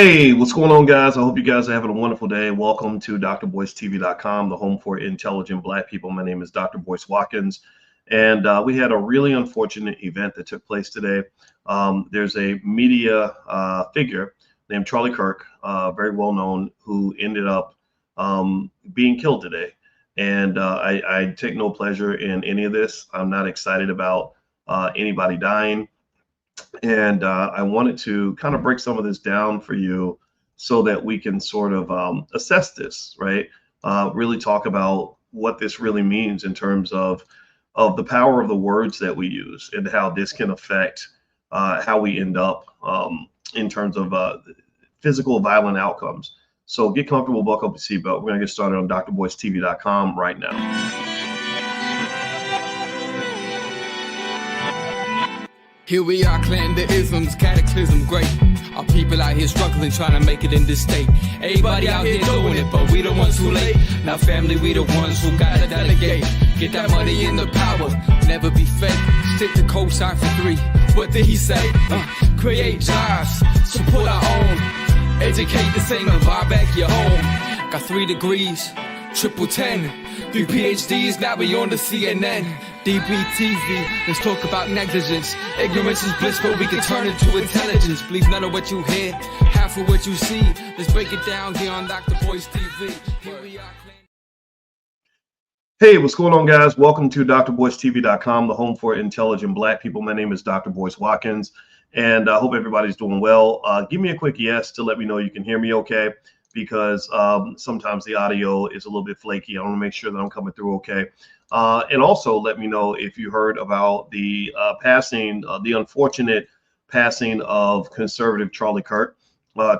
Hey, what's going on, guys? I hope you guys are having a wonderful day. Welcome to drboycetv.com, the home for intelligent Black people. My name is Dr. Boyce Watkins, and we had a really unfortunate event that took place today. There's a media figure named Charlie Kirk, very well known, who ended up being killed today. And I take no pleasure in any of this. I'm not excited about anybody dying. And I wanted to kind of break some of this down for you so that we can sort of assess this, right? Really talk about what this really means in terms of the power of the words that we use and how this can affect how we end up in terms of physical violent outcomes. So get comfortable, buckle up your seatbelt. We're going to get started on drboycetv.com right now. Here we are, clearing the isms, cataclysm, great. Our people out here struggling, trying to make it in this state. Everybody out here doing it, but we the ones who late. Now family, we the ones who gotta delegate. Get that money in the power, never be fake. Stick to cosign for 3. What did he say? Create jobs, support our own. Educate the same and buy back your home. Got 3 degrees, triple 10. 3 PhDs, now we on the CNN. DBTV, let's talk about negligence. Ignorance is bliss, but we can turn it to intelligence. Believe none of what you hear, half of what you see. Let's break it down here on Dr. Boyce TV. Here we are. Hey, what's going on, guys? Welcome to drboycetv.com, the home for intelligent Black people. My name is Dr. Boyce Watkins, and I hope everybody's doing well. Give me a quick yes to let me know you can hear me okay, because sometimes the audio is a little bit flaky. I want to make sure that I'm coming through okay. And also let me know if you heard about the the unfortunate passing of conservative Charlie Kirk.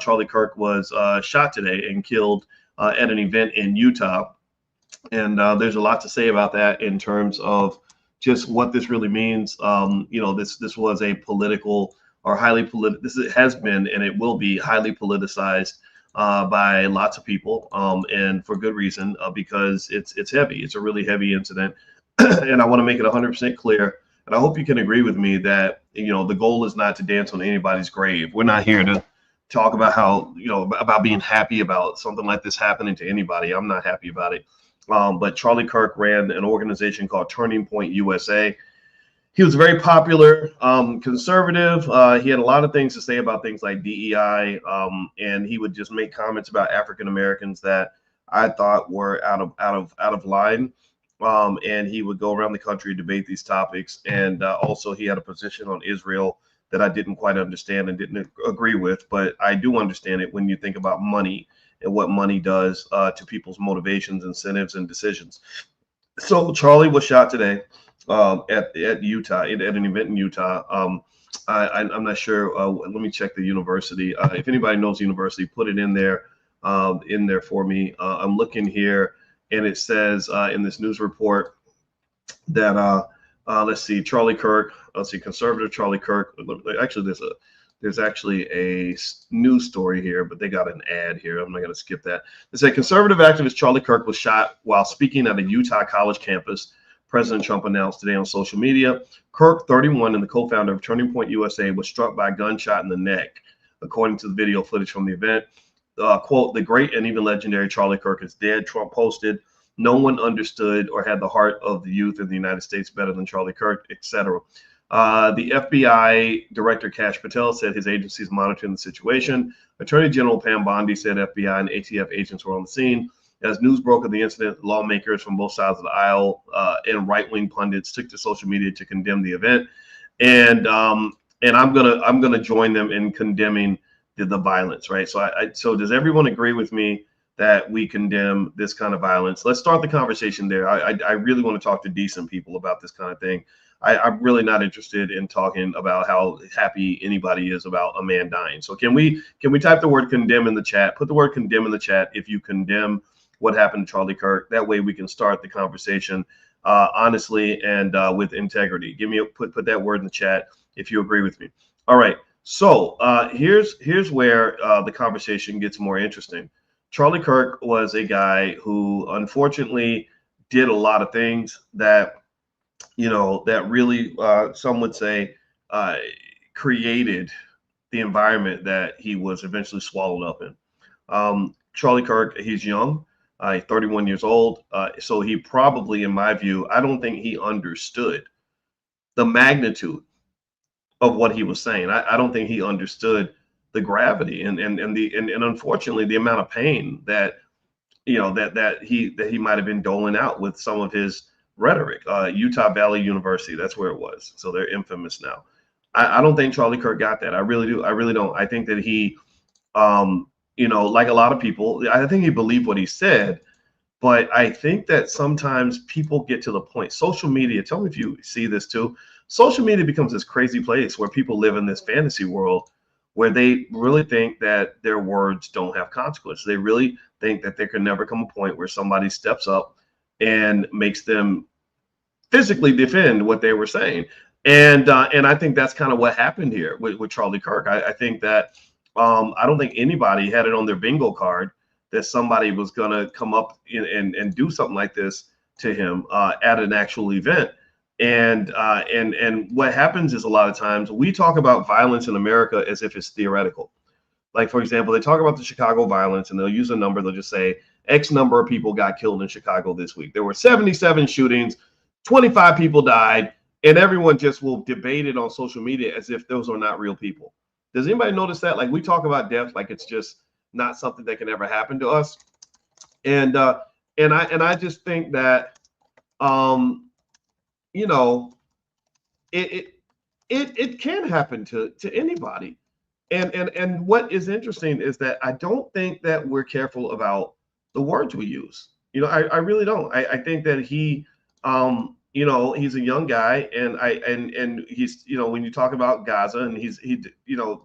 Charlie Kirk was shot today and killed at an event in Utah. And there's a lot to say about that in terms of just what this really means. This was a political or highly political, this has been and it will be highly politicized by lots of people, and for good reason, because it's heavy. It's a really heavy incident, and I want to make it 100% clear. And I hope you can agree with me that the goal is not to dance on anybody's grave. We're not here to talk about how about being happy about something like this happening to anybody. I'm not happy about it. But Charlie Kirk ran an organization called Turning Point USA. He was a very popular conservative. He had a lot of things to say about things like DEI, and he would just make comments about African Americans that I thought were out of line. And he would go around the country, debate these topics, and also he had a position on Israel that I didn't quite understand and didn't agree with, but I do understand it when you think about money and what money does to people's motivations, incentives, and decisions. So Charlie was shot today. At Utah, at an event in Utah. I'm not sure. Let me check the university. If anybody knows the university, put it in there for me. I'm looking here, and it says in this news report that let's see, Charlie Kirk. Let's see, conservative Charlie Kirk. Actually, there's actually a news story here, but they got an ad here. I'm not going to skip that. It said conservative activist Charlie Kirk was shot while speaking at a Utah college campus. President Trump announced today on social media. Kirk, 31, and the co-founder of Turning Point USA, was struck by a gunshot in the neck, according to the video footage from the event. Quote, the great and even legendary Charlie Kirk is dead, Trump posted. No one understood or had the heart of the youth in the United States better than Charlie Kirk, etc. The FBI Director Kash Patel said his agency is monitoring the situation. Attorney General Pam Bondi said FBI and ATF agents were on the scene. As news broke of the incident, lawmakers from both sides of the aisle and right-wing pundits took to social media to condemn the event, and I'm gonna join them in condemning the violence, right? So does everyone agree with me that we condemn this kind of violence? Let's start the conversation there. I really want to talk to decent people about this kind of thing. I'm really not interested in talking about how happy anybody is about a man dying. So can we type the word condemn in the chat? Put the word condemn in the chat if you condemn what happened to Charlie Kirk. That way we can start the conversation honestly and with integrity. Put that word in the chat if you agree with me. All right. So here's where the conversation gets more interesting. Charlie Kirk was a guy who unfortunately did a lot of things that that really some would say created the environment that he was eventually swallowed up in. Charlie Kirk, he's young, 31 years old. So he probably, in my view, I don't think he understood the magnitude of what he was saying. I don't think he understood the gravity and unfortunately the amount of pain that that he might have been doling out with some of his rhetoric. Utah Valley University, that's where it was. So they're infamous now. I don't think Charlie Kirk got that. I really do. I really don't. I think that he, like a lot of people, I think he believed what he said. But I think that sometimes people get to the point, social media, tell me if you see this too. Social media becomes this crazy place where people live in this fantasy world where they really think that their words don't have consequence. They really think that there can never come a point where somebody steps up and makes them physically defend what they were saying. And I think that's kind of what happened here with Charlie Kirk. I think that I don't think anybody had it on their bingo card that somebody was going to come up and do something like this to him at an actual event. And what happens is a lot of times we talk about violence in America as if it's theoretical. Like, for example, they talk about the Chicago violence and they'll use a number. They'll just say X number of people got killed in Chicago this week. There were 77 shootings, 25 people died, and everyone just will debate it on social media as if those are not real people. Does anybody notice that? Like, we talk about death like it's just not something that can ever happen to us. And I just think that it can happen to anybody. And what is interesting is that I don't think that we're careful about the words we use. I really don't. I think that he he's a young guy, and he's, when you talk about Gaza, and he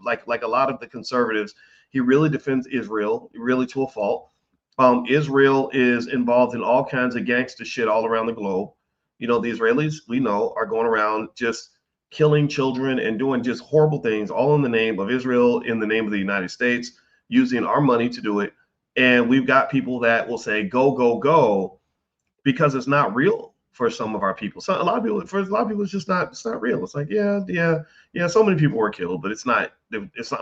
like a lot of the conservatives, he really defends Israel, really to a fault. Israel is involved in all kinds of gangster shit all around the globe. The Israelis, we know, are going around just killing children and doing just horrible things, all in the name of Israel, in the name of the United States, using our money to do it. And we've got people that will say, go, go, go, because it's not real for some of our people. So a lot of people, it's just not, it's not real. It's like, yeah. So many people were killed, but it's not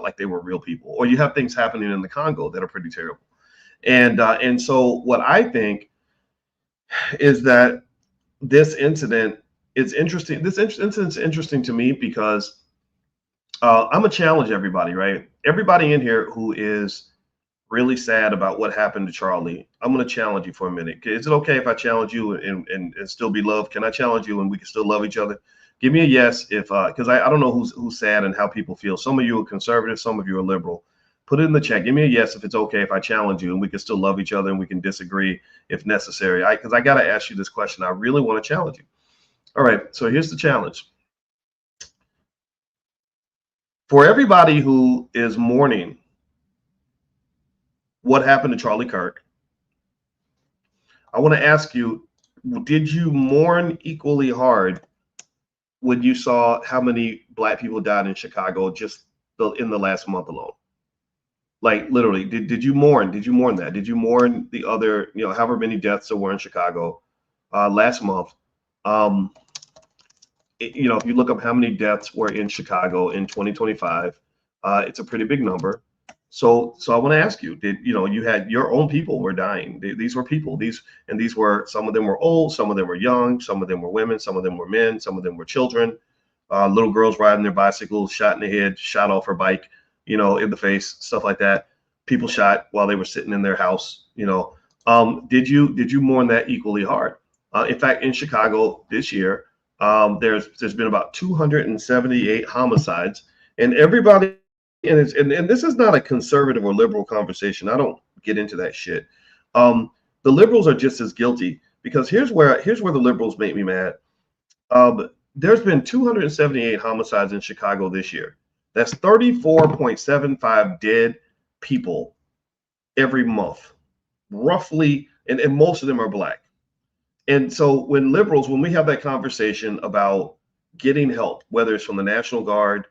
like they were real people. Or you have things happening in the Congo that are pretty terrible. And so what I think is that this incident is interesting. This incident's interesting to me because I'm gonna challenge everybody, right? Everybody in here who is really sad about what happened to Charlie, I'm gonna challenge you for a minute. Is it okay if I challenge you and still be loved? Can I challenge you and we can still love each other? Give me a yes if because I don't know who's sad and how people feel. Some of you are conservative, some of you are liberal. Put it in the chat. Give me a yes if it's okay if I challenge you and we can still love each other and we can disagree if necessary. Because I got to ask you this question. I really want to challenge you. All right. So here's the challenge. For everybody who is mourning what happened to Charlie Kirk, I want to ask you, did you mourn equally hard when you saw how many Black people died in Chicago just in the last month alone? Like, literally, did you mourn? Did you mourn that? Did you mourn the other, however many deaths there were in Chicago last month? If you look up how many deaths were in Chicago in 2025, it's a pretty big number. So I want to ask you, you had your own people were dying. These were people. These were, some of them were old, some of them were young, some of them were women, some of them were men, some of them were children. Little girls riding their bicycles, shot in the head, shot off her bike, in the face, stuff like that. People shot while they were sitting in their house. Did you mourn that equally hard? In fact, in Chicago this year, there's been about 278 homicides, and everybody, and this is not a conservative or liberal conversation. I don't get into that shit. The liberals are just as guilty, because here's where the liberals make me mad. There's been 278 homicides in Chicago this year. That's 34.75 dead people every month, roughly, and most of them are Black. And so when we have that conversation about getting help, whether it's from the National Guard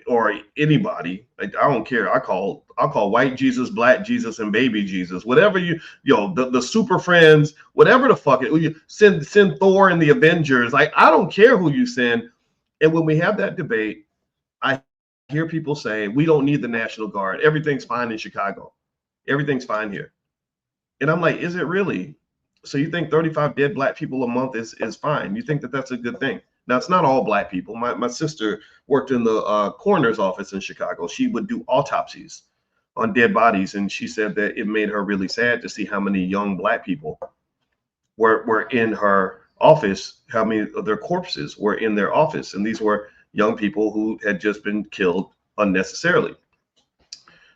or anybody, I don't care. I call white Jesus, Black Jesus, and baby Jesus, whatever the super friends, whatever the fuck it. You send Thor and the Avengers. Like, I don't care who you send. And when we have that debate, I hear people say, we don't need the National Guard. Everything's fine in Chicago. Everything's fine here. And I'm like, is it really? So you think 35 dead Black people a month is fine? You think that that's a good thing? Now, it's not all Black people. My sister worked in the coroner's office in Chicago. She would do autopsies on dead bodies. And she said that it made her really sad to see how many young Black people were in her office, how many of their corpses were in their office. And these were young people who had just been killed unnecessarily.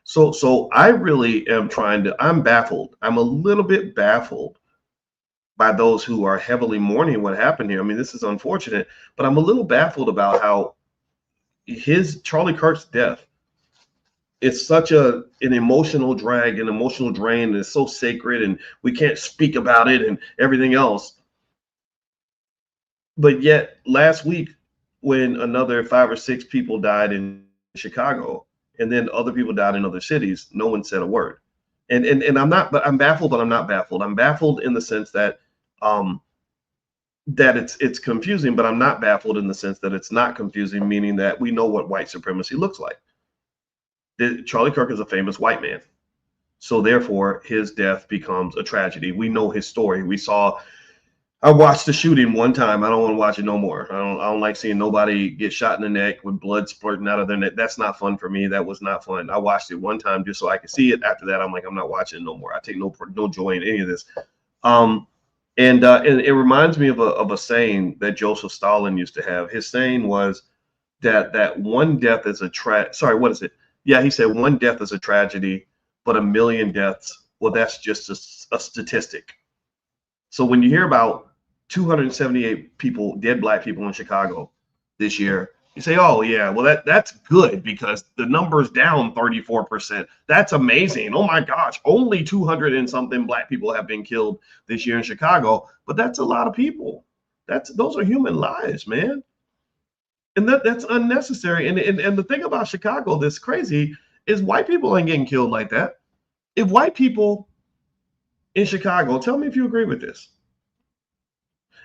So I really am I'm baffled. I'm a little bit baffled by those who are heavily mourning what happened here. I mean, this is unfortunate, but I'm a little baffled about how Charlie Kirk's death is such an emotional drag, an emotional drain, and it's so sacred, and we can't speak about it and everything else. But yet last week, when another 5 or 6 people died in Chicago, and then other people died in other cities, no one said a word. And I'm baffled, but I'm not baffled. I'm baffled in the sense that that it's confusing, but I'm not baffled in the sense that it's not confusing, meaning that we know what white supremacy looks like. Charlie Kirk is a famous white man. So therefore, his death becomes a tragedy. We know his story. I watched the shooting one time. I don't want to watch it no more. I don't like seeing nobody get shot in the neck with blood splurting out of their neck. That's not fun for me. That was not fun. I watched it one time just so I could see it. After that, I'm like, I'm not watching it no more. I take no joy in any of this. And it reminds me of a saying that Joseph Stalin used to have. His saying was that one death is what is it? Yeah, he said one death is a tragedy, but 1 million deaths, well, that's just a statistic. So when you hear about 278 people, dead Black people in Chicago this year, you say, oh yeah, well that's good because the number's down 34%. That's amazing. Oh my gosh, only 200 and something Black people have been killed this year in Chicago, but that's a lot of people. Those are human lives, man. And that's unnecessary. And the thing about Chicago that's crazy is white people ain't getting killed like that. If white people in Chicago, tell me if you agree with this.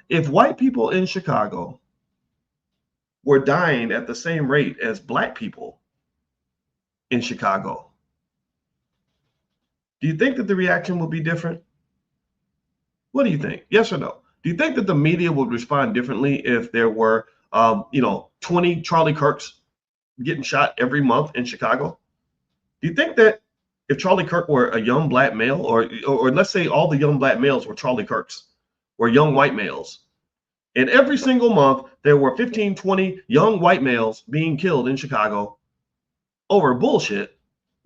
If white people in Chicago were dying at the same rate as Black people in Chicago, do you think that the reaction would be different? What do you think? Yes or no? Do you think that the media would respond differently if there were 20 Charlie Kirks getting shot every month in Chicago? Do you think that if Charlie Kirk were a young Black male, or let's say all the young Black males were Charlie Kirks, were young white males, and every single month there were 15, 20 young white males being killed in Chicago over bullshit,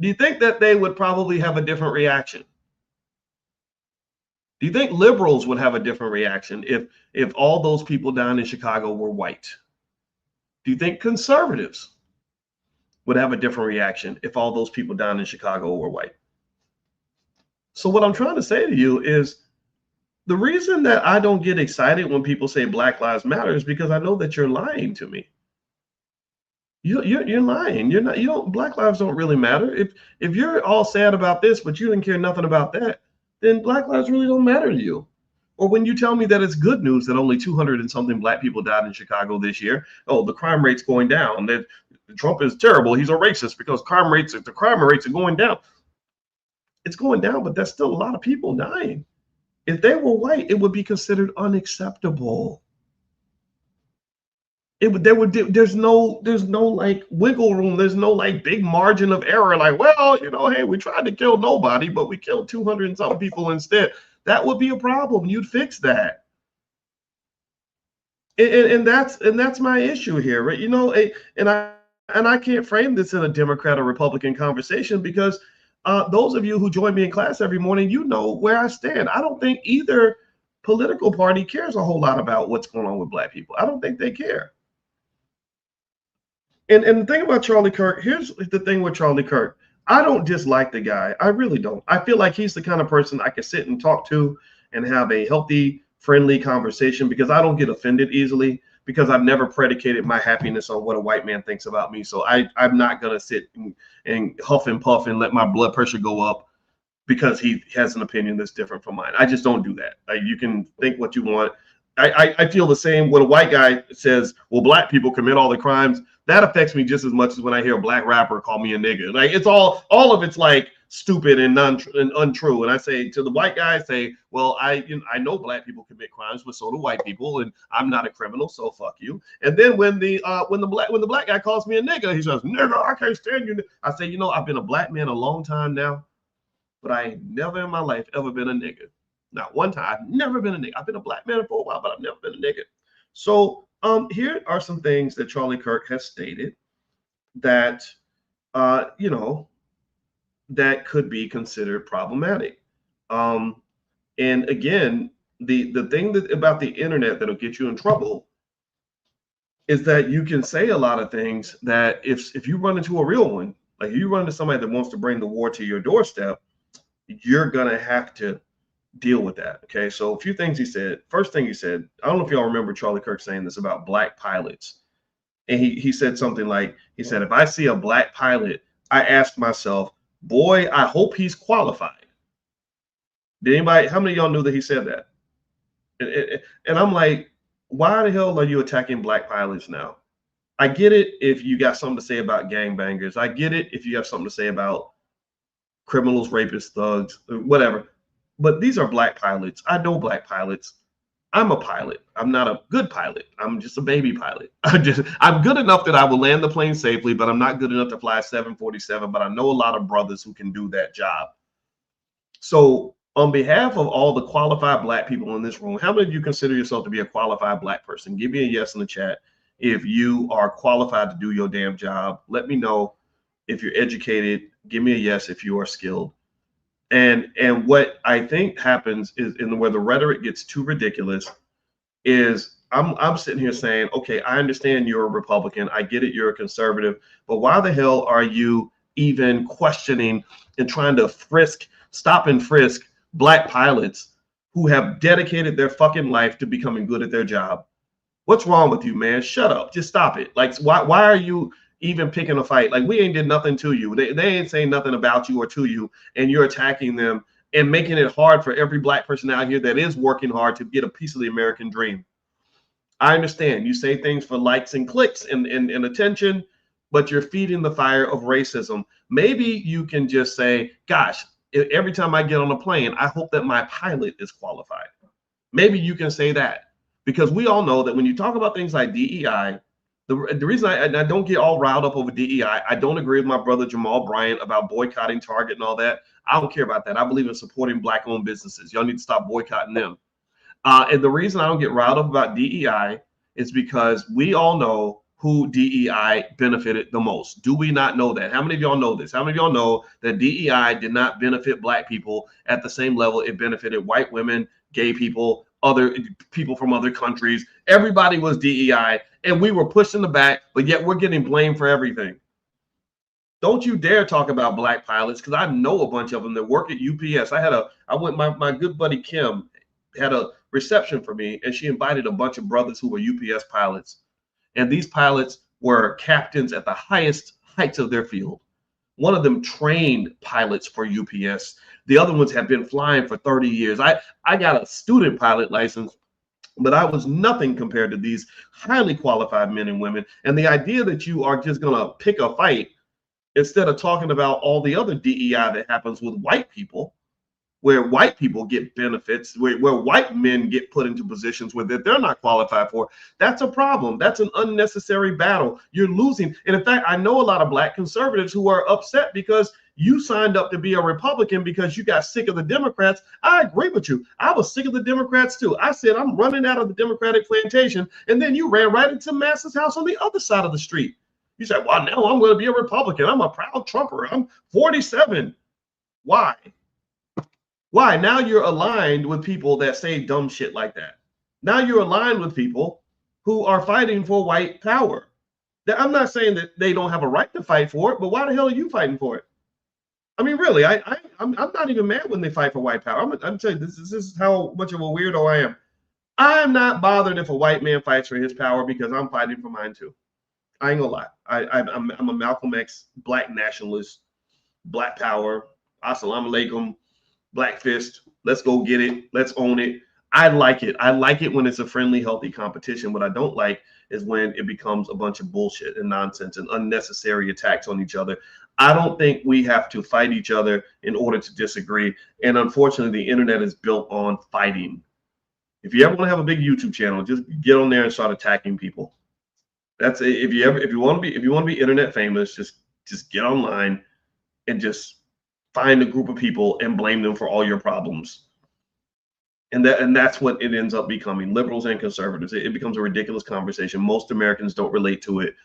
do you think that they would probably have a different reaction? Do you think liberals would have a different reaction if all those people down in Chicago were white? Do you think conservatives would have a different reaction if all those people down in Chicago were white? So what I'm trying to say to you is the reason that I don't get excited when people say Black Lives Matter is because I know that you're lying to me. You're lying. Black lives don't really matter. If you're all sad about this, but you didn't care nothing about that, then Black lives really don't matter to you. Or when you tell me that it's good news that only 200 and something Black people died in Chicago this year, oh, the crime rate's going down, that Trump is terrible, he's a racist because the crime rates are going down. It's going down, but that's still a lot of people dying. If they were white, it would be considered unacceptable. There's no like wiggle room. There's no like big margin of error. Like, well, hey, we tried to kill nobody, but we killed 200 and something people instead. That would be a problem. You'd fix that. And that's my issue here, right? And I can't frame this in a Democrat or Republican conversation because those of you who join me in class every morning, you know where I stand. I don't think either political party cares a whole lot about what's going on with Black people. I don't think they care. And the thing about Charlie Kirk, here's the thing with Charlie Kirk. I don't dislike the guy. I really don't. I feel like he's the kind of person I can sit and talk to and have a healthy, friendly conversation because I don't get offended easily because I've never predicated my happiness on what a white man thinks about me. So I'm not going to sit and huff and puff and let my blood pressure go up because he has an opinion that's different from mine. I just don't do that. You can think what you want. I feel the same when a white guy says, well, Black people commit all the crimes. that affects me just as much as when I hear a black rapper call me a nigga. Like it's all of it's like stupid and untrue. And I say to the white guy, I say, well, I know black people commit crimes, but so do white people, and I'm not a criminal, so fuck you. And then when the black guy calls me a nigga, he says, nigga, I can't stand you. I say, I've been a black man a long time now, but I ain't never in my life ever been a nigga. Not one time. I've never been a nigga. I've been a black man for a while, but I've never been a nigga. So here are some things that Charlie Kirk has stated that that could be considered problematic. And again, the thing about the internet that'll get you in trouble is that you can say a lot of things that if you run into a real one, like you run into somebody that wants to bring the war to your doorstep, you're gonna have to deal with that. Okay, so a few things he said. First thing he said, I don't know if y'all remember Charlie Kirk saying this about black pilots. And he said something like, he said, if I see a black pilot, I ask myself, boy, I hope he's qualified. Did anybody, how many of y'all knew that he said that? And I'm like, why the hell are you attacking black pilots now? I get it if you got something to say about gangbangers. I get it if you have something to say about criminals, rapists, thugs, whatever. But these are black pilots. I know black pilots. I'm a pilot. I'm not a good pilot. I'm just a baby pilot. I'm good enough that I will land the plane safely, but I'm not good enough to fly a 747. But I know a lot of brothers who can do that job. So on behalf of all the qualified black people in this room, how many of you consider yourself to be a qualified black person? Give me a yes in the chat if you are qualified to do your damn job. Let me know if you're educated. Give me a yes if you are skilled. And what I think happens is where the rhetoric gets too ridiculous is I'm sitting here saying, okay, I understand you're a Republican. I get it. You're a conservative. But why the hell are you even questioning and trying to stop and frisk black pilots who have dedicated their fucking life to becoming good at their job? What's wrong with you, man? Shut up. Just stop it. Like, why are you even picking a fight? Like, we ain't did nothing to you. They ain't saying nothing about you or to you, and you're attacking them and making it hard for every black person out here that is working hard to get a piece of the American dream. I understand you say things for likes and clicks and attention, but you're feeding the fire of racism. Maybe you can just say, gosh, every time I get on a plane, I hope that my pilot is qualified. Maybe you can say that, because we all know that when you talk about things like DEI, the reason I don't get all riled up over DEI, I don't agree with my brother Jamal Bryant about boycotting Target and all that. I don't care about that. I believe in supporting black-owned businesses. Y'all need to stop boycotting them. And the reason I don't get riled up about DEI is because we all know who DEI benefited the most. Do we not know that? How many of y'all know this? How many of y'all know that DEI did not benefit black people at the same level it benefited white women, gay people, other people from other countries? Everybody was DEI, and we were pushed in the back, but yet we're getting blamed for everything. Don't you dare talk about black pilots, because I know a bunch of them that work at UPS. My good buddy Kim had a reception for me, and she invited a bunch of brothers who were UPS pilots. And these pilots were captains at the highest heights of their field. One of them trained pilots for UPS. The other ones have been flying for 30 years. I got a student pilot license, but I was nothing compared to these highly qualified men and women. And the idea that you are just going to pick a fight instead of talking about all the other DEI that happens with white people, where white people get benefits, where white men get put into positions where they're not qualified for, that's a problem. That's an unnecessary battle. You're losing. And in fact, I know a lot of black conservatives who are upset because you signed up to be a Republican because you got sick of the Democrats. I agree with you. I was sick of the Democrats too. I said, I'm running out of the Democratic plantation. And then you ran right into Massa's house on the other side of the street. You said, well, now I'm going to be a Republican. I'm a proud Trumper. I'm 47. Why? Why? Now you're aligned with people that say dumb shit like that. Now you're aligned with people who are fighting for white power. I'm not saying that they don't have a right to fight for it, but why the hell are you fighting for it? I mean, really, I'm not even mad when they fight for white power. I'm telling you, this is how much of a weirdo I am. I'm not bothered if a white man fights for his power, because I'm fighting for mine too. I ain't gonna lie. I'm a Malcolm X, black nationalist, black power, assalamu alaikum, black fist. Let's go get it. Let's own it. I like it. I like it when it's a friendly, healthy competition. What I don't like is when it becomes a bunch of bullshit and nonsense and unnecessary attacks on each other. I don't think we have to fight each other in order to disagree. And unfortunately, the internet is built on fighting. If you ever want to have a big YouTube channel, just get on there and start attacking people. That's it. If you want to be internet famous, just get online and just find a group of people and blame them for all your problems. And that's what it ends up becoming. Liberals and conservatives. It becomes a ridiculous conversation. Most Americans don't relate to it,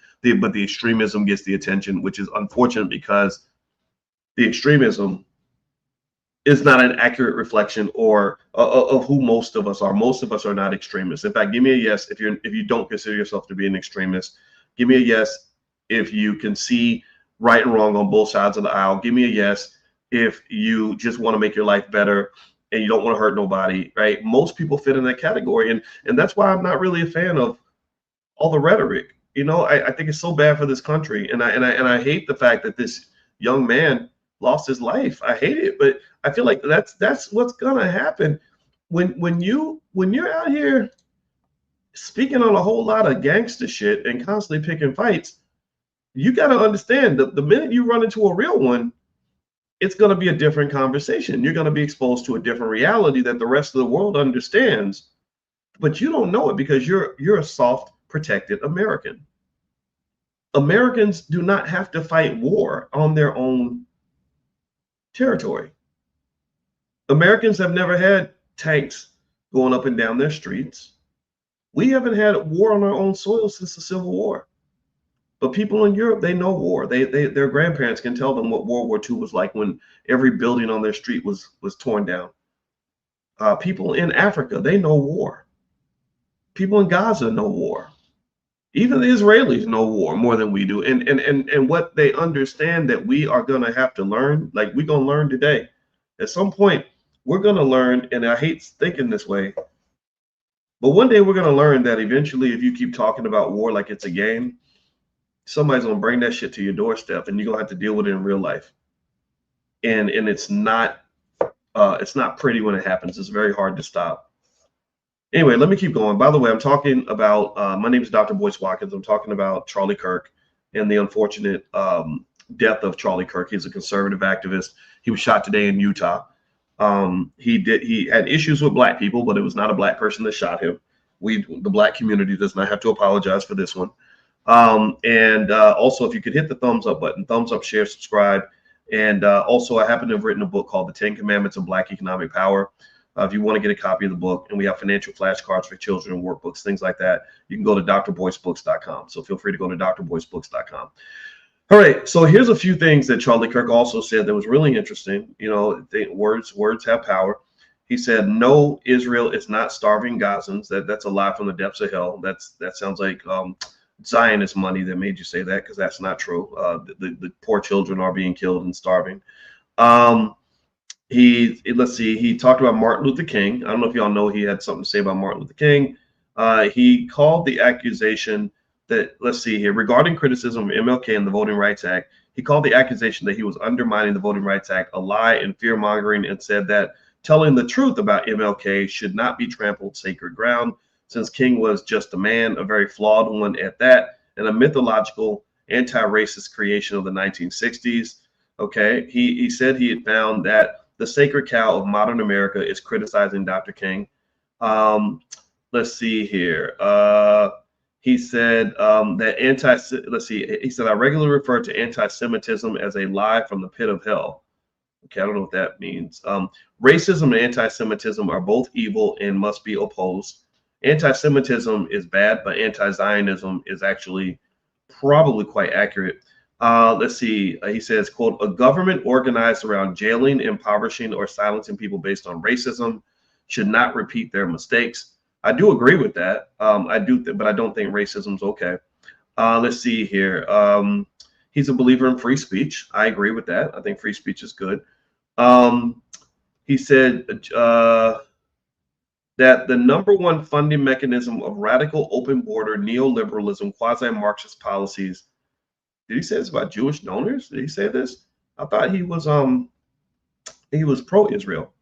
but the extremism gets the attention, which is unfortunate because the extremism is not an accurate reflection of who most of us are. Most of us are not extremists. In fact, give me a yes if you don't consider yourself to be an extremist. Give me a yes if you can see right and wrong on both sides of the aisle. Give me a yes if you just want to make your life better and you don't want to hurt nobody, right? Most people fit in that category, and that's why I'm not really a fan of all the rhetoric. You know, I think it's so bad for this country, and I hate the fact that this young man lost his life. I hate it, but I feel like that's what's gonna happen when you're out here speaking on a whole lot of gangster shit and constantly picking fights. You got to understand the minute you run into a real one, it's going to be a different conversation. You're going to be exposed to a different reality that the rest of the world understands, but you don't know it because you're a soft, protected American. Americans do not have to fight war on their own territory. Americans have never had tanks going up and down their streets. We haven't had war on our own soil since the Civil War. But people in Europe, they know war. Their grandparents can tell them what World War II was like when every building on their street was torn down. People in Africa, they know war. People in Gaza know war. Even the Israelis know war more than we do. And what they understand that we are going to have to learn, like we're going to learn today. At some point, we're going to learn, and I hate thinking this way, but one day we're going to learn that eventually if you keep talking about war like it's a game, somebody's going to bring that shit to your doorstep and you're going to have to deal with it in real life. And it's not pretty when it happens. It's very hard to stop. Anyway, let me keep going. By the way, I'm talking about, my name is Dr. Boyce Watkins. I'm talking about Charlie Kirk and the unfortunate death of Charlie Kirk. He's a conservative activist. He was shot today in Utah. He had issues with black people, but it was not a black person that shot him. The black community does not have to apologize for this one. Also, if you could hit the thumbs up button, thumbs up, share, subscribe. And also, I happen to have written a book called The 10 Commandments of Black Economic Power. If you want to get a copy of the book, and we have financial flashcards for children and workbooks, things like that, you can go to drboycebooks.com. So feel free to go to drboycebooks.com. All right, so here's a few things that Charlie Kirk also said that was really interesting. You know, words have power. He said, no, Israel is not starving Gazans. That's a lie from the depths of hell. That sounds like Zionist money that made you say that, because that's not true. The poor children are being killed and starving. He talked about Martin Luther King. I don't know if y'all know he had something to say about Martin Luther King. He called the accusation that, regarding criticism of MLK and the Voting Rights Act, he called the accusation that he was undermining the Voting Rights Act a lie and fear-mongering, and said that telling the truth about MLK should not be trampled sacred ground, since King was just a man, a very flawed one at that, and a mythological anti-racist creation of the 1960s. Okay, he said he had found that the sacred cow of modern America is criticizing Dr. King. Let's see here. He said that he said, I regularly refer to anti-Semitism as a lie from the pit of hell. Okay, I don't know what that means. Racism and anti-Semitism are both evil and must be opposed. Anti-Semitism is bad, but anti-Zionism is actually probably quite accurate. He says, quote, a government organized around jailing, impoverishing, or silencing people based on racism should not repeat their mistakes. I do agree with that. But I don't think racism's okay. Let's see here. He's a believer in free speech. I agree with that. I think free speech is good. He said that the number one funding mechanism of radical open border neoliberalism, quasi-Marxist policies. Did he say this about Jewish donors? Did he say this? I thought he was pro-Israel.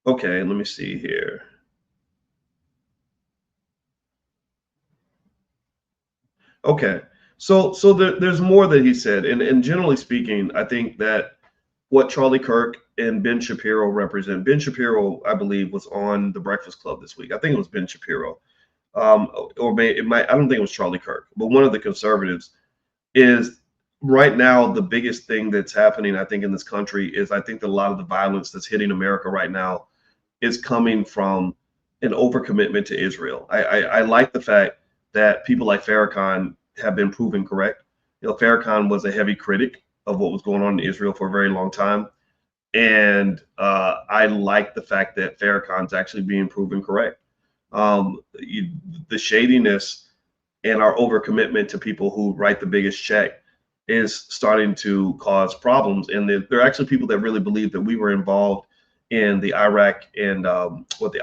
Okay, let me see here. Okay. There's more that he said, and generally speaking, I think that what Charlie Kirk and Ben Shapiro represent. Ben Shapiro, I believe, was on the Breakfast Club this week. I think it was Ben Shapiro, it might. I don't think it was Charlie Kirk, but one of the conservatives is right now the biggest thing that's happening. I think in this country is I think that a lot of the violence that's hitting America right now is coming from an overcommitment to Israel. I like the fact that people like Farrakhan have been proven correct. Farrakhan was a heavy critic of what was going on in Israel for a very long time. And I like the fact that Farrakhan's actually being proven correct. The shadiness and our overcommitment to people who write the biggest check is starting to cause problems. And there are actually people that really believe that we were involved in the Iraq and the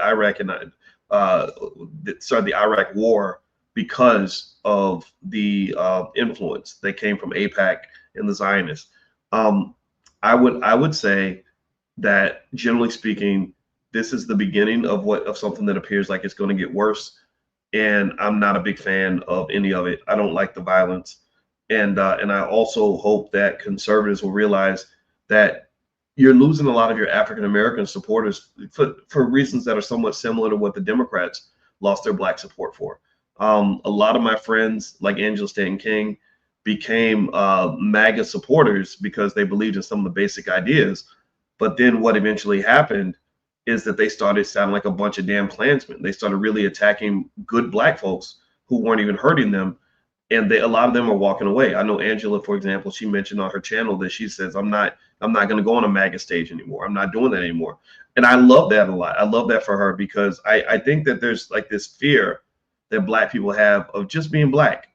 Iraq War because of the influence that came from AIPAC and the Zionists. I would say that generally speaking, this is the beginning of something that appears like it's going to get worse. And I'm not a big fan of any of it. I don't like the violence, and I also hope that conservatives will realize that you're losing a lot of your African American supporters for reasons that are somewhat similar to what the Democrats lost their black support for. A lot of my friends, like Angela Stanton King, became MAGA supporters because they believed in some of the basic ideas. But then what eventually happened is that they started sounding like a bunch of damn Klansmen. They started really attacking good black folks who weren't even hurting them. And a lot of them are walking away. I know Angela, for example, she mentioned on her channel that she says, I'm not going to go on a MAGA stage anymore. I'm not doing that anymore. And I love that a lot. I love that for her because I think that there's like this fear that black people have of just being black.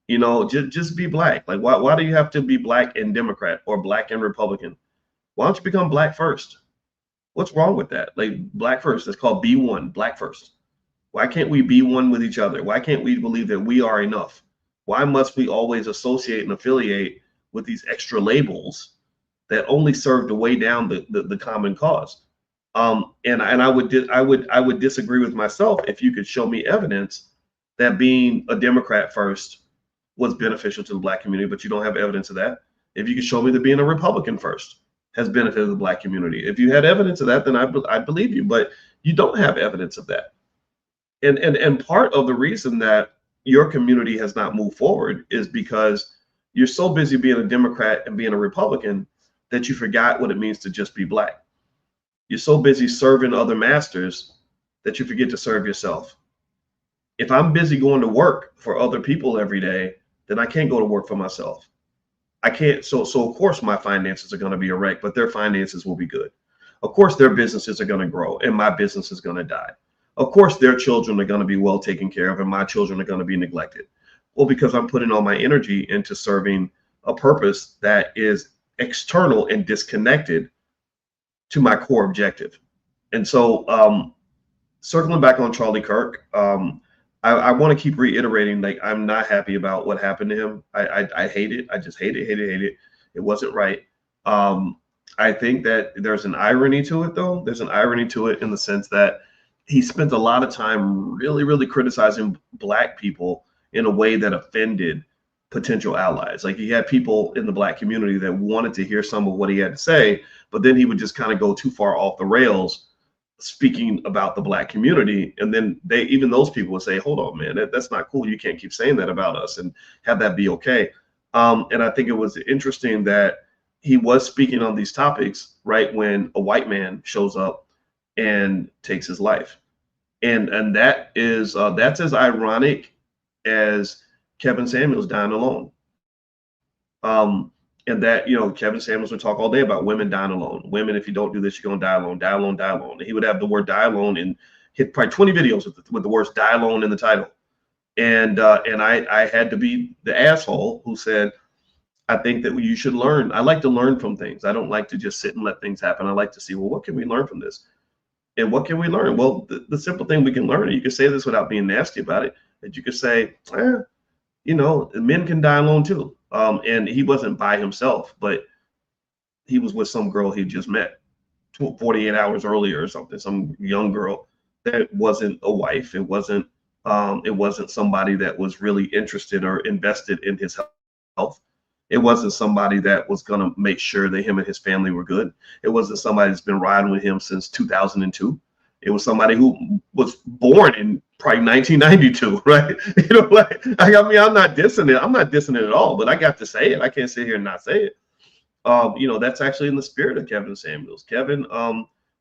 Just be black. Like, why do you have to be black and Democrat or black and Republican? Why don't you become black first? What's wrong with that? Like, black first. It's called be one, black first. Why can't we be one with each other? Why can't we believe that we are enough? Why must we always associate and affiliate with these extra labels that only serve to weigh down the common cause? And I would disagree with myself if you could show me evidence that being a Democrat first was beneficial to the black community, but you don't have evidence of that. If you could show me that being a Republican first has benefited the black community, if you had evidence of that, then I believe you, but you don't have evidence of that. And part of the reason that your community has not moved forward is because you're so busy being a Democrat and being a Republican that you forgot what it means to just be black. You're so busy serving other masters that you forget to serve yourself. If I'm busy going to work for other people every day, then I can't go to work for myself. I can't. So of course my finances are going to be a wreck, but their finances will be good. Of course their businesses are going to grow and my business is going to die. Of course their children are going to be well taken care of and my children are going to be neglected. Well, because I'm putting all my energy into serving a purpose that is external and disconnected to my core objective. And so circling back on Charlie Kirk, I want to keep reiterating, like, I'm not happy about what happened to him. I hate it. I just hate it. It wasn't right. I think that there's an irony to it, though. There's an irony to it in the sense that he spent a lot of time really, really criticizing black people in a way that offended potential allies. Like, he had people in the black community that wanted to hear some of what he had to say, but then he would just kind of go too far off the rails speaking about the black community. And then even those people would say, hold on, man, that's not cool. You can't keep saying that about us and have that be okay. And I think it was interesting that he was speaking on these topics right when a white man shows up and takes his life. And that is that's as ironic as Kevin Samuels dying alone. And that, Kevin Samuels would talk all day about women dying alone. Women, if you don't do this, you're going to die alone, die alone, die alone. And he would have the word die alone and hit probably 20 videos with the words die alone in the title. And I had to be the asshole who said, I think that you should learn. I like to learn from things. I don't like to just sit and let things happen. I like to see, well, what can we learn from this? And what can we learn? Well, the simple thing we can learn, and you can say this without being nasty about it, that you could say, men can die alone too. And he wasn't by himself, but he was with some girl he just met 48 hours earlier or something, some young girl that wasn't a wife. It wasn't It wasn't somebody that was really interested or invested in his health. It wasn't somebody that was going to make sure that him and his family were good. It wasn't somebody that's been riding with him since 2002. It was somebody who was born in probably 1992, right? I'm not dissing it. I'm not dissing it at all, but I got to say it. I can't sit here and not say it. That's actually in the spirit of Kevin Samuels. Kevin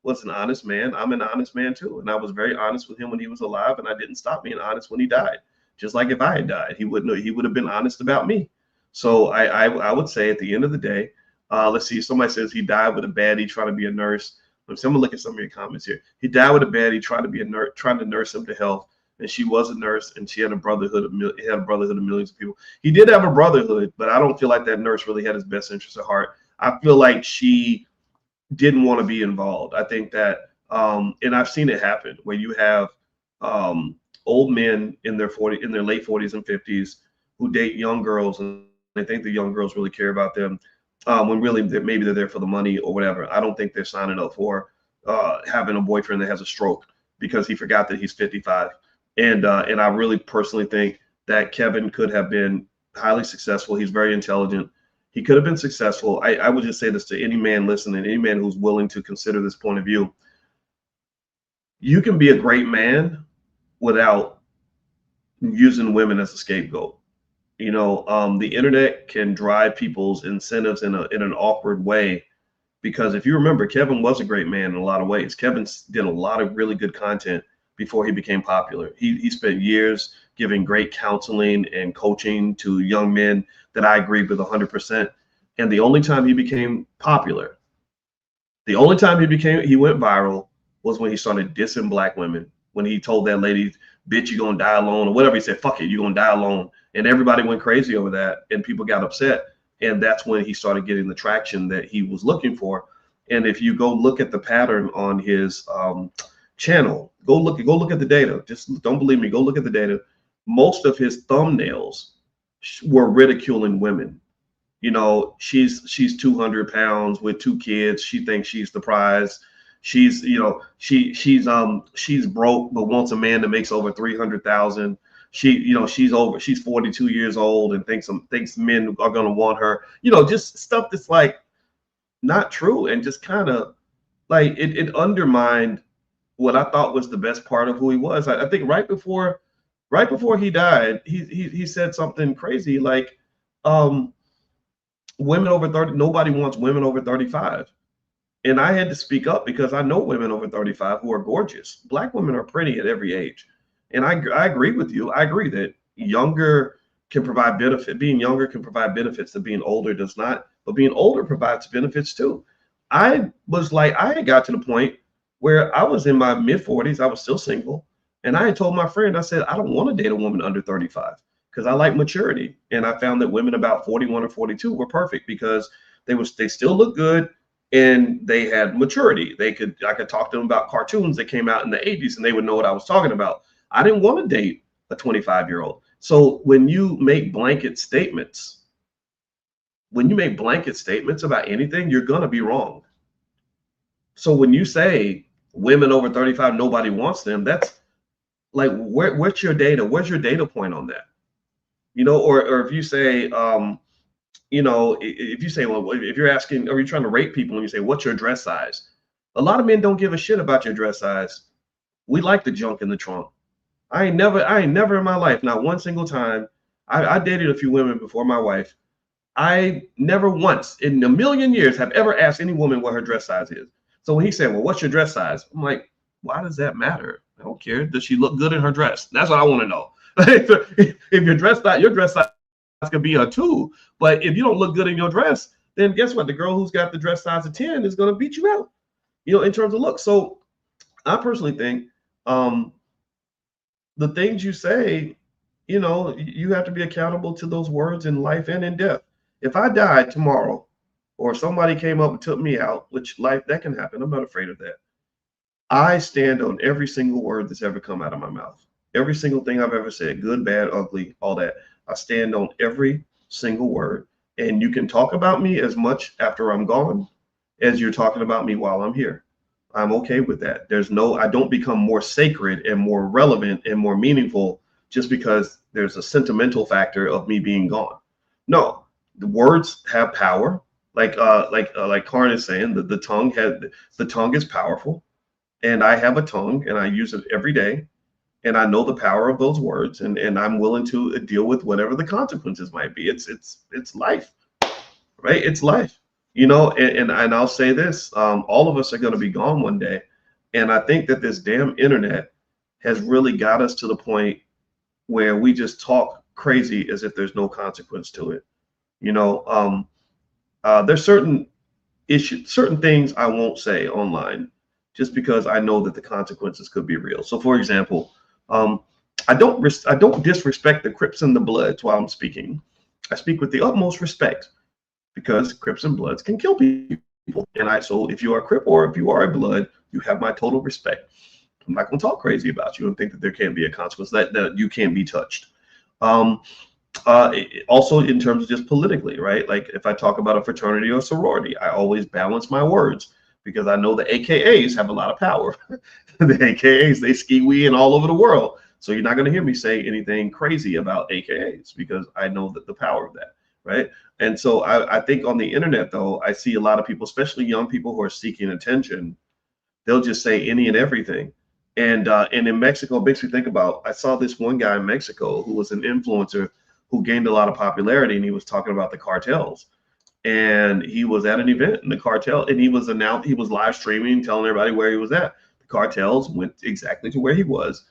was an honest man. I'm an honest man too. And I was very honest with him when he was alive, and I didn't stop being honest when he died. Just like if I had died, he would have been honest about me. So I would say at the end of the day, let's see, somebody says he died with a baddie trying to be a nurse. I'm gonna look at some of your comments here. He died with a baddie trying to be a nurse, trying to nurse him to health. And she was a nurse, and she had a brotherhood of millions of people. He did have a brotherhood, but I don't feel like that nurse really had his best interest at heart. I feel like she didn't want to be involved. I think that, and I've seen it happen where you have old men in their late 40s and 50s who date young girls, and they think the young girls really care about them, when really maybe they're there for the money or whatever. I don't think they're signing up for having a boyfriend that has a stroke because he forgot that he's 55. And I really personally think that Kevin could have been highly successful. He's very intelligent. He could have been successful. I would just say this to any man listening, any man who's willing to consider this point of view. You can be a great man without using women as a scapegoat. The internet can drive people's incentives in an awkward way, because if you remember, Kevin was a great man in a lot of ways. Kevin did a lot of really good content before he became popular. He spent years giving great counseling and coaching to young men that I agree with 100%. And the only time he became popular, the only time he went viral was when he started dissing black women. When he told that lady, bitch, you gonna die alone, or whatever he said, fuck it, you gonna die alone. And everybody went crazy over that, and people got upset. And that's when he started getting the traction that he was looking for. And if you go look at the pattern on his channel, go look at the data. Just don't believe me, go look at the data. Most of his thumbnails were ridiculing women. She's 200 pounds with 2 kids. She thinks she's the prize. She's broke but wants a man that makes over 300,000. She's 42 years old and thinks men are gonna want her. Just stuff that's like not true, and just kind of like it undermined what I thought was the best part of who he was. I think right before he died, he said something crazy like, women over 30, nobody wants women over 35. And I had to speak up because I know women over 35 who are gorgeous. Black women are pretty at every age. And I agree with you. I agree that younger can provide benefit. Being younger can provide benefits that being older does not, but being older provides benefits too. I had got to the point where I was in my mid 40s. I was still single. And I had told my friend, I said, I don't want to date a woman under 35 because I like maturity. And I found that women about 41 or 42 were perfect because they still look good and they had maturity. I could talk to them about cartoons that came out in the 80s and they would know what I was talking about. I didn't want to date a 25-year-old. So when you make blanket statements about anything, you're going to be wrong. So when you say women over 35, nobody wants them, that's like, what's your data? Where's your data point on that? Or if you say, if you say, well, if you're asking, or you're trying to rate people and you say, what's your dress size? A lot of men don't give a shit about your dress size. We like the junk in the trunk. I ain't never in my life, not one single time. I dated a few women before my wife. I never once in a million years have ever asked any woman what her dress size is. So when he said, well, what's your dress size? I'm like, why does that matter? I don't care. Does she look good in her dress? That's what I want to know. If your dress size could be a 2, but if you don't look good in your dress, then guess what? The girl who's got the dress size of 10 is going to beat you out, in terms of look. So I personally think the things you say, you have to be accountable to those words in life and in death. If I died tomorrow or somebody came up and took me out, which life, that can happen. I'm not afraid of that. I stand on every single word that's ever come out of my mouth. Every single thing I've ever said, good, bad, ugly, all that. I stand on every single word. And you can talk about me as much after I'm gone as you're talking about me while I'm here. I'm okay with that. I don't become more sacred and more relevant and more meaningful just because there's a sentimental factor of me being gone. No, the words have power. Like Karn is saying, the tongue is powerful, and I have a tongue and I use it every day, and I know the power of those words, and I'm willing to deal with whatever the consequences might be. It's life, right? It's life, and I'll say this, all of us are going to be gone one day. And I think that this damn internet has really got us to the point where we just talk crazy as if there's no consequence to it. There's certain issues, certain things I won't say online just because I know that the consequences could be real. So for example, I don't disrespect the Crips and the Bloods while I'm speaking. I speak with the utmost respect, because Crips and Bloods can kill people. So if you are a Crip or if you are a Blood, you have my total respect. I'm not going to talk crazy about you and think that there can't be a consequence, that you can't be touched. Also, in terms of just politically, right? Like if I talk about a fraternity or sorority, I always balance my words because I know the AKAs have a lot of power. The AKAs, they ski in all over the world. So you're not going to hear me say anything crazy about AKAs because I know that the power of that, right? And so I think on the internet, though, I see a lot of people, especially young people who are seeking attention. They'll just say any and everything. And in Mexico, it makes me think about, I saw this one guy in Mexico who was an influencer who gained a lot of popularity, and he was talking about the cartels. And he was at an event in the cartel, and he was live streaming, telling everybody where he was at. The cartels went exactly to where he was,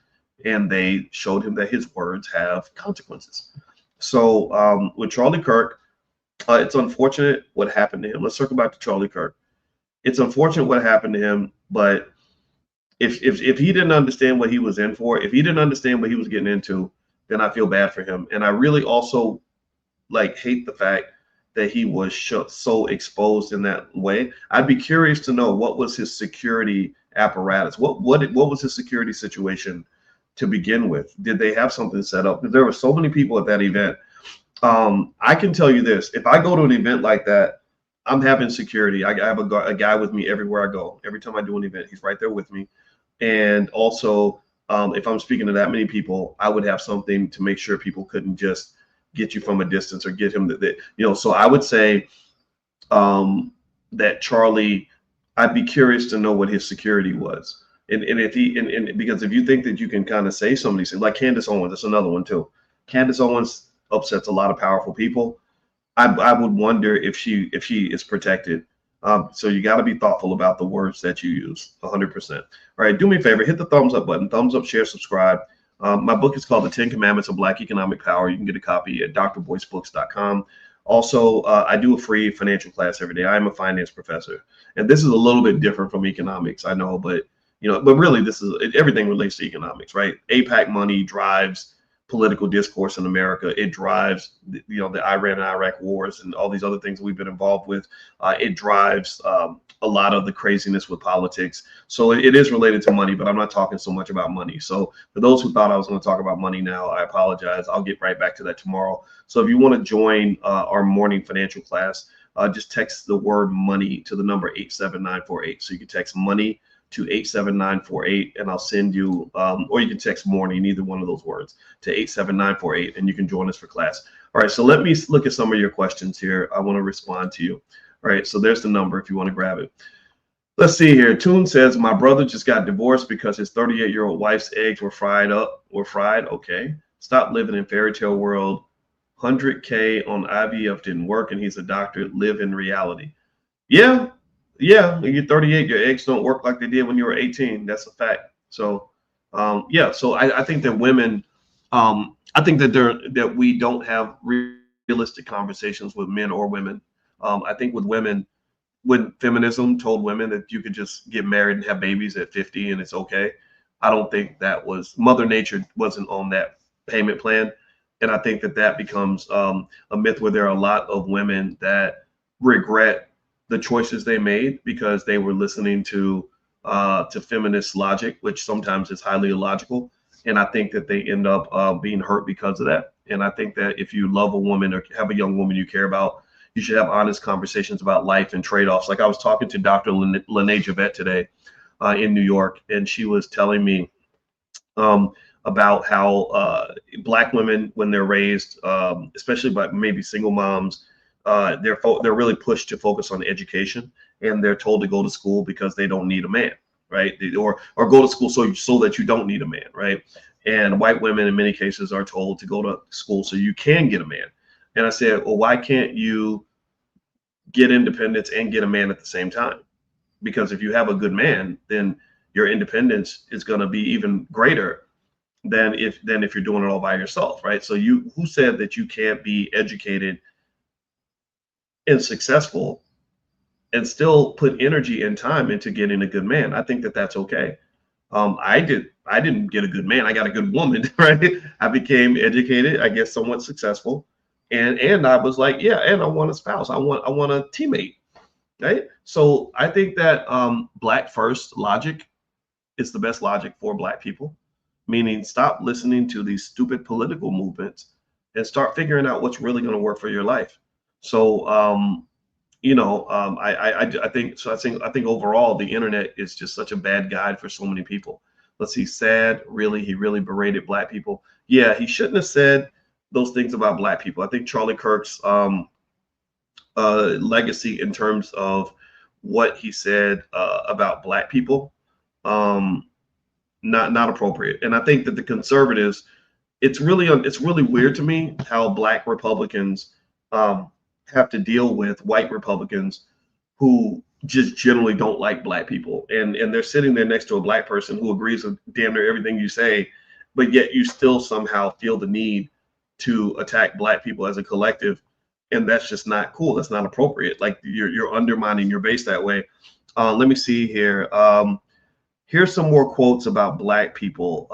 and they showed him that his words have consequences. So with Charlie Kirk, it's unfortunate what happened to him. Let's circle back to Charlie Kirk. It's unfortunate what happened to him, but if he didn't understand what he was in for, if he didn't understand what he was getting into, then I feel bad for him. And I really also hate the fact that he was so exposed in that way. I'd be curious to know what was his security apparatus. What was his security situation to begin with? Did they have something set up? Because there were so many people at that event. I can tell you this: if I go to an event like that, I'm having security. I have a guy with me everywhere I go. Every time I do an event, he's right there with me. And also, if I'm speaking to that many people, I would have something to make sure people couldn't just get you from a distance or get him so I would say that Charlie, I'd be curious to know what his security was. And if because if you think that you can kind of say some of these things, like Candace Owens, that's another one too. Candace Owens upsets a lot of powerful people. I would wonder if she is protected. So you got to be thoughtful about the words that you use, 100%. All right, do me a favor, hit the thumbs up button, thumbs up, share, subscribe. My book is called The 10 Commandments of Black Economic Power. You can get a copy at drboycebooks.com. Also, I do a free financial class every day. I am a finance professor, and this is a little bit different from economics, I know, but really everything relates to economics, right? APAC money drives political discourse in America. It drives the Iran and Iraq wars and all these other things we've been involved with. It drives a lot of the craziness with politics. So it is related to money, but I'm not talking so much about money. So for those who thought I was going to talk about money now, I apologize. I'll get right back to that tomorrow. So if you want to join our morning financial class, just text the word money to the number 87948. So you can text money to 87948, and I'll send you, or you can text morning, either one of those words, to 87948, and you can join us for class. All right, so let me look at some of your questions here. I want to respond to you. All right, so there's the number if you want to grab it. Let's see here. Toon says, my brother just got divorced because his 38-year-old wife's eggs were fried. Okay. Stop living in fairy tale world. 100K on IVF didn't work, and he's a doctor. Live in reality. Yeah, when you're 38, your eggs don't work like they did when you were 18. That's a fact. So, so I think that women, I think that we don't have realistic conversations with men or women. I think with women, when feminism told women that you could just get married and have babies at 50 and it's okay, I don't think that was, Mother Nature wasn't on that payment plan. And I think that becomes a myth where there are a lot of women that regret the choices they made because they were listening to feminist logic, which sometimes is highly illogical. And I think that they end up being hurt because of that. And I think that if you love a woman or have a young woman you care about, you should have honest conversations about life and trade-offs. Like I was talking to Dr. Lene Javette today, in New York, and she was telling me about how Black women, when they're raised, especially by maybe single moms, they're really pushed to focus on education, and they're told to go to school because they don't need a man, right? Or go to school so that you don't need a man, right? And white women in many cases are told to go to school so you can get a man. And I said, well, why can't you get independence and get a man at the same time? Because if you have a good man, then your independence is going to be even greater than if you're doing it all by yourself, right? So who said that you can't be educated and successful and still put energy and time into getting a good man? I think that that's okay. I didn't get a good man. I got a good woman, right? I became educated, I guess somewhat successful. And I was like, yeah, and I want a spouse. I want a teammate, right? So I think that Black first logic is the best logic for Black people, meaning stop listening to these stupid political movements and start figuring out what's really going to work for your life. So, I think overall the internet is just such a bad guide for so many people. Let's see, sad, really, he really berated Black people. Yeah, he shouldn't have said those things about Black people. I think Charlie Kirk's legacy in terms of what he said about Black people, not appropriate. And I think that the conservatives, it's really weird to me how Black Republicans have to deal with white Republicans who just generally don't like Black people, and they're sitting there next to a Black person who agrees with damn near everything you say, but yet you still somehow feel the need to attack Black people as a collective, and that's just not cool. That's not appropriate. Like you're undermining your base that way. Let me see here. Here's some more quotes about Black people.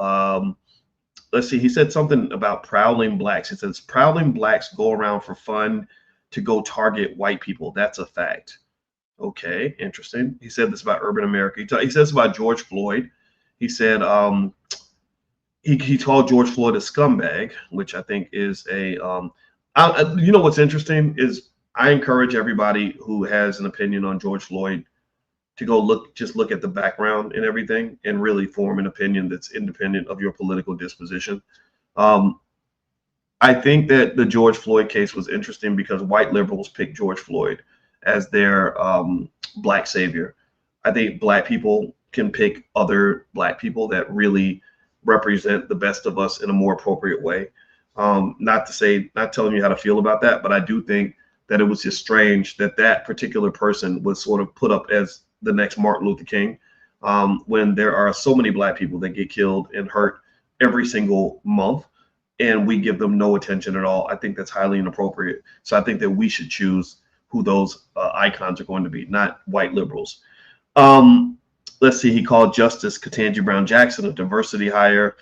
Let's see. He said something about prowling Blacks. He says prowling Blacks go around for fun to go target white people. That's a fact. Okay, interesting. He said this about urban America. He says about George Floyd. He said he called George Floyd a scumbag, which I think is a what's interesting is I encourage everybody who has an opinion on George Floyd to go look at the background and everything and really form an opinion that's independent of your political disposition. I think that the George Floyd case was interesting because white liberals picked George Floyd as their Black savior. I think Black people can pick other Black people that really represent the best of us in a more appropriate way. Not telling you how to feel about that, but I do think that it was just strange that particular person was sort of put up as the next Martin Luther King, when there are so many Black people that get killed and hurt every single month, and we give them no attention at all. I think that's highly inappropriate. So I think that we should choose who those icons are going to be, not white liberals. Let's see, he called Justice Ketanji Brown Jackson a diversity hire,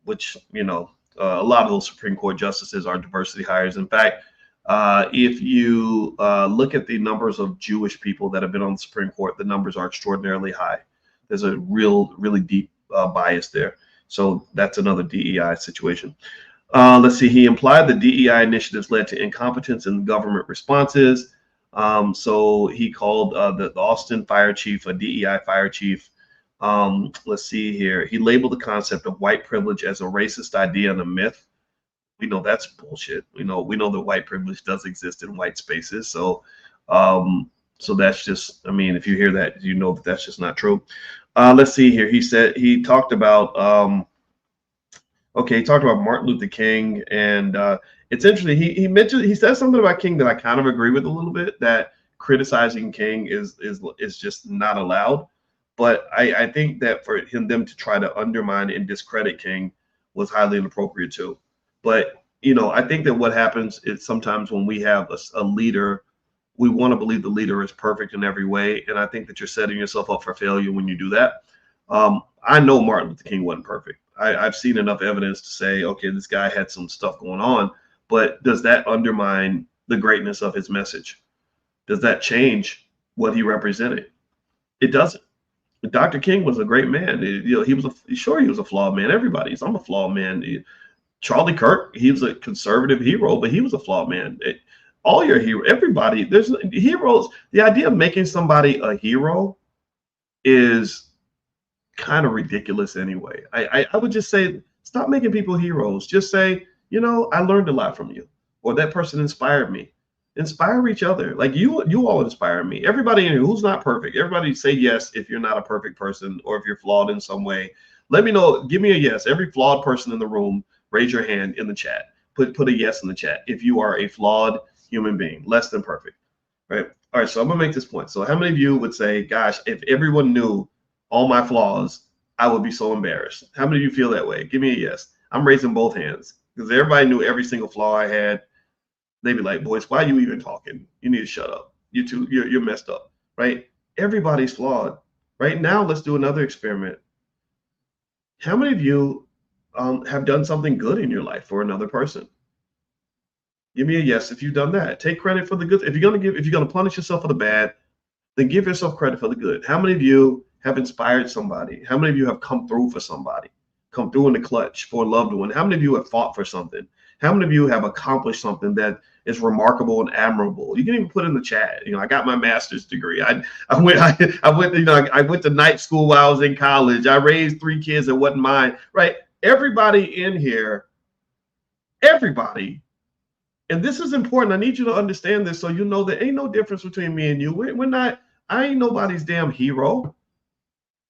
which, a lot of those Supreme Court justices are diversity hires. In fact, if you look at the numbers of Jewish people that have been on the Supreme Court, the numbers are extraordinarily high. There's a really deep bias there. So that's another DEI situation. Let's see, he implied the DEI initiatives led to incompetence in government responses. So he called the Austin fire chief a DEI fire chief. Let's see here. He labeled the concept of white privilege as a racist idea and a myth. We know that's bullshit. We know that white privilege does exist in white spaces. So that's just, if you hear that, you know that that's just not true. Let's see here. He talked about Martin Luther King, and it's interesting. He said something about King that I kind of agree with a little bit, that criticizing King is just not allowed. But I think that for them to try to undermine and discredit King was highly inappropriate too. But I think that what happens is sometimes when we have a leader, we want to believe the leader is perfect in every way, and I think that you're setting yourself up for failure when you do that. I know Martin Luther King wasn't perfect. I've seen enough evidence to say, okay, this guy had some stuff going on, but does that undermine the greatness of his message? Does that change what he represented? It doesn't. Dr. King was a great man. He was a flawed man. I'm a flawed man. Charlie Kirk, he was a conservative hero, but he was a flawed man. All your heroes, everybody, there's heroes. The idea of making somebody a hero is kind of ridiculous anyway. I would just say, stop making people heroes. Just say, I learned a lot from you, or that person inspired me. Inspire each other. Like you all inspire me. Everybody in here who's not perfect, everybody say yes if you're not a perfect person or if you're flawed in some way. Let me know. Give me a yes. Every flawed person in the room, raise your hand in the chat. Put a yes in the chat if you are a flawed human being, less than perfect. Right? All right, so I'm gonna make this point. So how many of you would say, gosh, if everyone knew all my flaws, I would be so embarrassed? How many of you feel that way? Give me a yes. I'm raising both hands because everybody knew every single flaw I had. They'd be like, Boyce, why are you even talking? You need to shut up. You're messed up, right? Everybody's flawed. Right now, let's do another experiment. How many of you have done something good in your life for another person? Give me a yes if you've done that. Take credit for the good. If you're gonna punish yourself for the bad, then give yourself credit for the good. How many of you have inspired somebody? How many of you have come through for somebody? Come through in the clutch for a loved one? How many of you have fought for something? How many of you have accomplished something that is remarkable and admirable? You can even put in the chat. I got my master's degree. I went to night school while I was in college. I raised 3 kids that wasn't mine. Right? Everybody in here, everybody. And this is important. I need you to understand this so you know there ain't no difference between me and you. We're not. I ain't nobody's damn hero,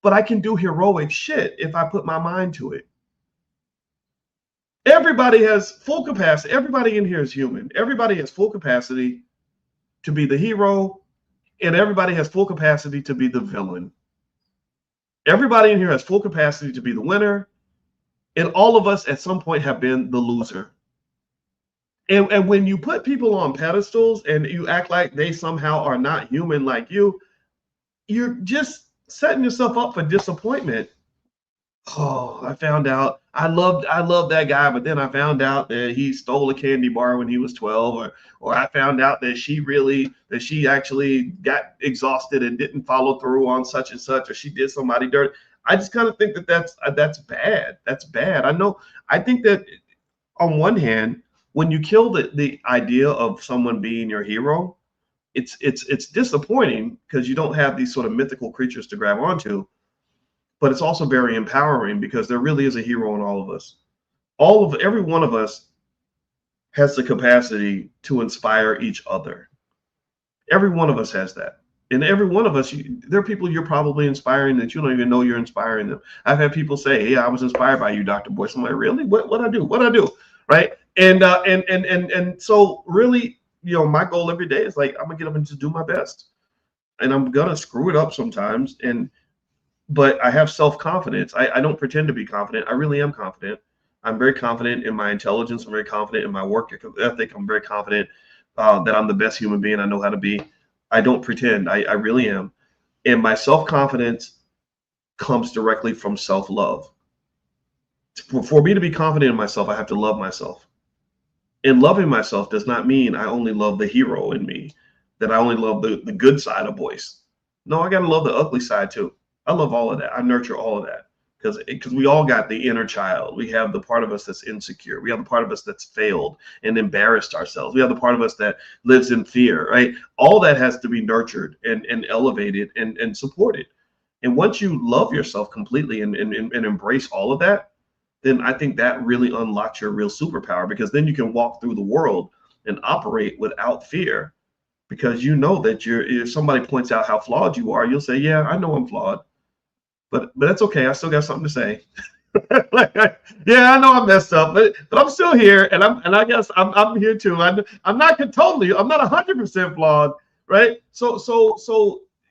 but I can do heroic shit if I put my mind to it. Everybody has full capacity. Everybody in here is human. Everybody has full capacity to be the hero, and everybody has full capacity to be the villain. Everybody in here has full capacity to be the winner, and all of us at some point have been the loser. And when you put people on pedestals and you act like they somehow are not human like you, you're just setting yourself up for disappointment. Oh, I found out I loved that guy, but then I found out that he stole a candy bar when he was 12, or I found out that she actually got exhausted and didn't follow through on such and such, or she did somebody dirty. I just kind of think that's bad. That's bad. I think that on one hand, when you kill the idea of someone being your hero, it's disappointing because you don't have these sort of mythical creatures to grab onto. But it's also very empowering because there really is a hero in all of us. Every one of us has the capacity to inspire each other. Every one of us has that. And every one of us, there are people you're probably inspiring that you don't even know you're inspiring them. I've had people say, "Hey, I was inspired by you, Dr. Boyce." I'm like, really? What I do? Right? And so really, my goal every day is like, I'm gonna get up and just do my best. And I'm gonna screw it up sometimes. But I have self-confidence. I don't pretend to be confident. I really am confident. I'm very confident in my intelligence. I'm very confident in my work ethic. I'm very confident that I'm the best human being I know how to be. I don't pretend. I really am. And my self-confidence comes directly from self-love. For me to be confident in myself, I have to love myself. And loving myself does not mean I only love the hero in me, that I only love the good side of Boyce. No, I got to love the ugly side too. I love all of that. I nurture all of that because we all got the inner child. We have the part of us that's insecure. We have the part of us that's failed and embarrassed ourselves. We have the part of us that lives in fear, right? All that has to be nurtured and elevated and supported. And once you love yourself completely and embrace all of that, then I think that really unlocks your real superpower, because then you can walk through the world and operate without fear, because you know that if somebody points out how flawed you are, you'll say, yeah, I know I'm flawed. But that's okay. I still got something to say. Yeah, I know I messed up, but I'm still here, and I guess I'm here too. I'm not 100% flawed, right? So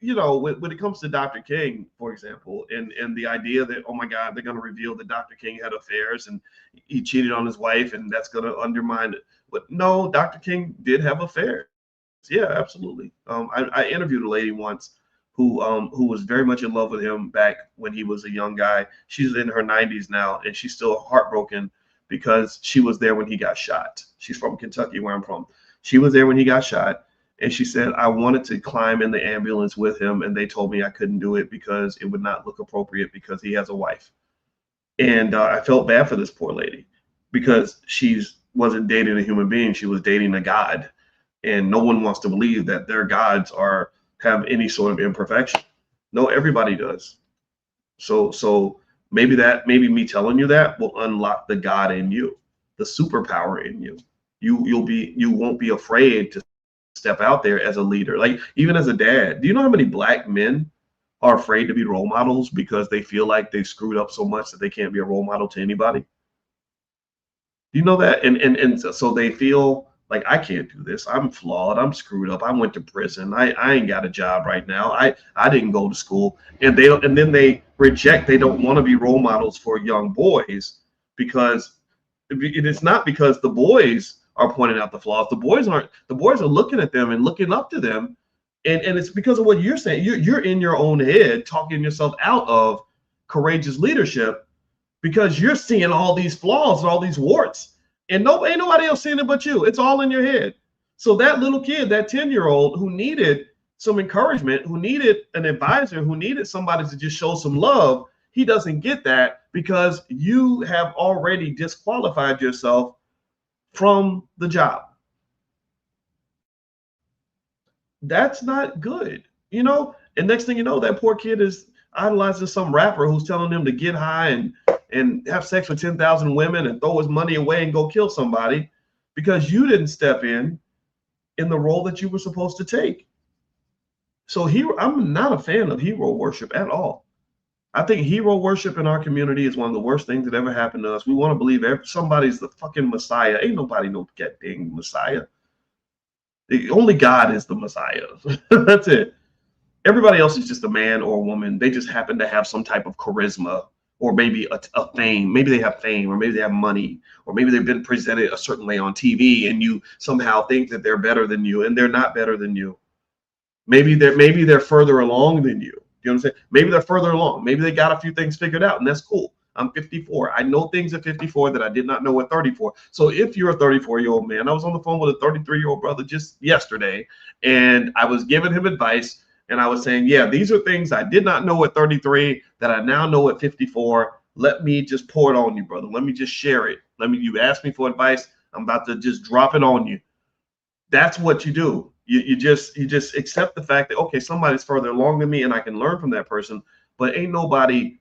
when it comes to Dr. King, for example, and the idea that, oh my God, they're going to reveal that Dr. King had affairs and he cheated on his wife, and that's going to undermine it. But no, Dr. King did have affairs. Yeah, absolutely. I interviewed a lady once who was very much in love with him back when he was a young guy. She's in her 90s now, and she's still heartbroken because she was there when he got shot. She's from Kentucky, where I'm from. She was there when he got shot, and she said, I wanted to climb in the ambulance with him, and they told me I couldn't do it because it would not look appropriate because he has a wife. And I felt bad for this poor lady because she wasn't dating a human being. She was dating a god. And no one wants to believe that their gods have any sort of imperfection. No, everybody does. So maybe me telling you that will unlock the God in you, the superpower in you. You won't be afraid to step out there as a leader. Like even as a dad, do you know how many black men are afraid to be role models because they feel like they've screwed up so much that they can't be a role model to anybody? You know that? And so they feel like I can't do this. I'm flawed. I'm screwed up. I went to prison. I ain't got a job right now. I didn't go to school. And then they reject, they don't want to be role models for young boys because it is not because the boys are pointing out the flaws. The boys are looking at them and looking up to them. And it's because of what you're saying. You're in your own head talking yourself out of courageous leadership because you're seeing all these flaws and all these warts, and ain't nobody else seeing it but you. It's all in your head. So that little kid, that 10-year-old who needed some encouragement, who needed an advisor, who needed somebody to just show some love, he doesn't get that because you have already disqualified yourself from the job. That's not good, you know? And next thing you know, that poor kid is idolizing some rapper who's telling him to get high and have sex with 10,000 women and throw his money away and go kill somebody because you didn't step in the role that you were supposed to take. So I'm not a fan of hero worship at all. I think hero worship in our community is one of the worst things that ever happened to us. We want to believe somebody's the fucking Messiah. Ain't nobody no goddamn Messiah. Only God is the Messiah. That's it. Everybody else is just a man or a woman. They just happen to have some type of charisma or maybe a fame. Maybe they have fame or maybe they have money or maybe they've been presented a certain way on TV and you somehow think that they're better than you and they're not better than you. Maybe they're further along than you. You know what I'm saying? Maybe they're further along. Maybe they got a few things figured out and that's cool. I'm 54. I know things at 54 that I did not know at 34. So if you're a 34-year-old man, I was on the phone with a 33-year-old brother just yesterday and I was giving him advice. And I was saying, yeah, these are things I did not know at 33 that I now know at 54. Let me just pour it on you, brother. Let me just share it. You asked me for advice. I'm about to just drop it on you. That's what you do. You just accept the fact that, okay, somebody's further along than me and I can learn from that person, but ain't nobody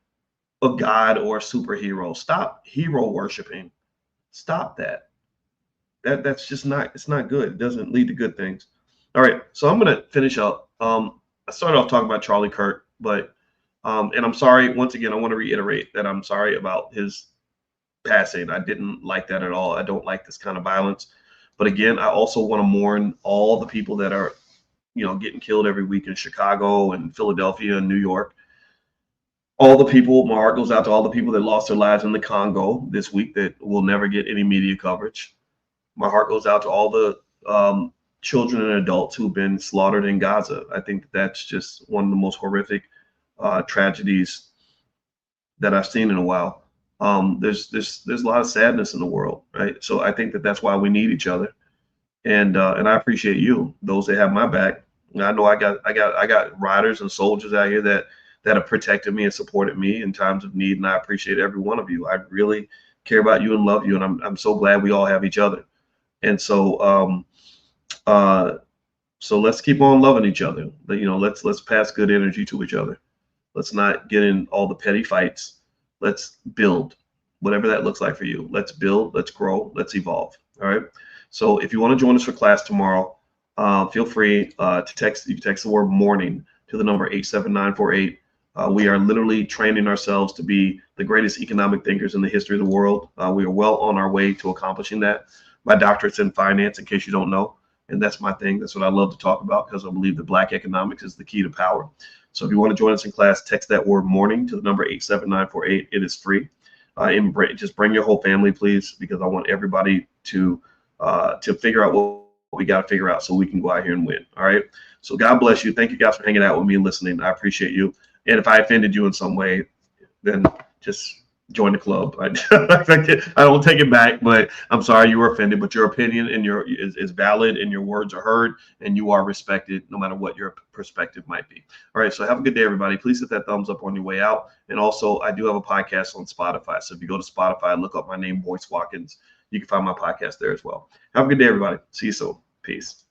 a god or a superhero. Stop hero worshiping. Stop that. That's just not, it's not good. It doesn't lead to good things. All right. So I'm going to finish up. I started off talking about Charlie Kirk, but and I'm sorry, once again, I want to reiterate that I'm sorry about his passing. I didn't like that at all. I don't like this kind of violence. But again, I also want to mourn all the people that are, getting killed every week in Chicago and Philadelphia and New York. All the people, my heart goes out to all the people that lost their lives in the Congo this week that will never get any media coverage. My heart goes out to all the children and adults who've been slaughtered in Gaza. I think that's just one of the most horrific tragedies that I've seen in a while. There's a lot of sadness in the world, right? So I think that's why we need each other, and I appreciate you, those that have my back. And I know I got riders and soldiers out here that have protected me and supported me in times of need, and I appreciate every one of you. I really care about you and love you, and I'm so glad we all have each other. And so so let's keep on loving each other. Let's pass good energy to each other. Let's not get in all the petty fights. Let's build, whatever that looks like for you. Let's build, let's grow, let's evolve. All right. So if you want to join us for class tomorrow, feel free to text. You can text the word morning to the number 87948. We are literally training ourselves to be the greatest economic thinkers in the history of the world. We are well on our way to accomplishing that. My doctorate's in finance, in case you don't know. And that's my thing. That's what I love to talk about because I believe that Black economics is the key to power. So if you want to join us in class, text that word morning to the number 87948. It is free. And just bring your whole family, please, because I want everybody to figure out what we got to figure out so we can go out here and win. All right. So God bless you. Thank you guys for hanging out with me and listening. I appreciate you. And if I offended you in some way, then just join the club. I don't take it back, but I'm sorry you were offended, but your opinion and is valid and your words are heard and you are respected no matter what your perspective might be. All right. So have a good day, everybody. Please hit that thumbs up on your way out. And also I do have a podcast on Spotify. So if you go to Spotify, look up my name, Boyce Watkins, you can find my podcast there as well. Have a good day, everybody. See you soon. Peace.